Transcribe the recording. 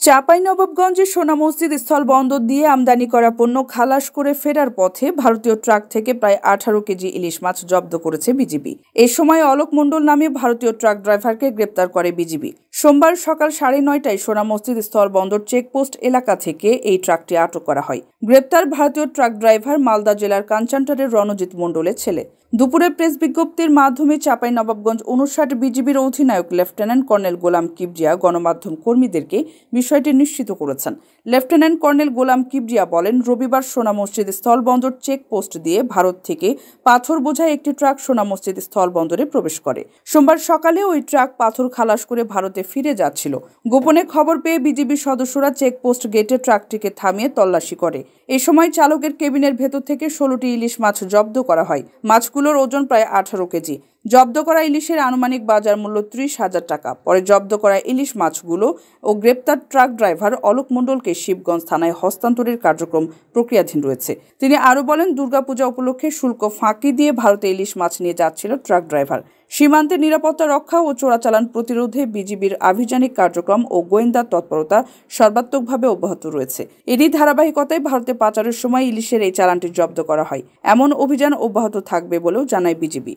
চাঁপাইনবাবগঞ্জে সোনা মসজিদ স্থলবন্দর দিয়ে আমদানি করা পণ্য খালাস করে ফেরার পথে ভারতীয় ট্রাক থেকে প্রায় 18 কেজি ইলিশ মাছ জব্দ করেছে বিজিবি। এ সময় অলোক মণ্ডল নামে ভারতীয় ট্রাক ড্রাইভারকে গ্রেপ্তার করে বিজিবি। সোমবার সকাল 9:30টায় সোনা মসজিদ স্থলবন্দর চেকপোস্ট এলাকা থেকে এই ট্রাকটি আটক করা হয়। গ্রেপ্তার ভারতীয় ট্রাক ড্রাইভার মালদা জেলার কাঞ্চানটারের রণজিৎ মণ্ডলের ছেলে। দুপুরে প্রেস বিজ্ঞপ্তির মাধ্যমে চাঁপাইনবাবগঞ্জ 59 বিজিবির অধিনায়ক লেফটেন্যান্ট কর্নেল গোলাম কিবরিয়া গণমাধ্যম কর্মীদেরকে বিষয়টি নিশ্চিত করেছেন। লেফটেন্যান্ট কর্নেল গোলাম কিবরিয়া বলেন, রবিবার সোনা মসজিদ স্থলবন্দর চেকপোস্ট দিয়ে ভারত থেকে পাথর বোঝাই একটি ট্রাক সোনা মসজিদ স্থলবন্দরে প্রবেশ করে। সোমবার সকালে ওই ট্রাক পাথর খালাস করে ভারতে ফিরে যাচ্ছিল। গোপনে খবর পেয়ে বিজিবি সদস্যরা চেকপোস্ট গেটে ট্রাকটিকে থামিয়ে তল্লাশি করে। এ সময় চালকের কেবিনের ভেতর থেকে 16টি ইলিশ মাছ জব্দ করা হয়। মাছগুলোর ওজন প্রায় 18 কেজি। জব্দ করা ইলিশের আনুমানিক বাজার মূল্য 30,000 টাকা। পরে জব্দ করা ইলিশ মাছগুলো ও গ্রেপ্তার ট্রাক ড্রাইভার অলোক মণ্ডলকে শিবগঞ্জ থানায় হস্তান্তরের কার্যক্রম প্রক্রিয়াধীন রয়েছে। তিনি আরও বলেন, দুর্গাপূজা উপলক্ষে শুল্ক ফাঁকি দিয়ে ভারতে ইলিশ মাছ নিয়ে যাচ্ছিল ট্রাক ড্রাইভার। সীমান্তে নিরাপত্তা রক্ষা ও চোরাচালান প্রতিরোধে বিজিবির আভিযানিক কার্যক্রম ও গোয়েন্দা তৎপরতা সর্বাত্মকভাবে অব্যাহত রয়েছে। এরই ধারাবাহিকতায় ভারতে পাচারের সময় ইলিশের এই চালানটি জব্দ করা হয়। এমন অভিযান অব্যাহত থাকবে বলেও জানায় বিজিবি।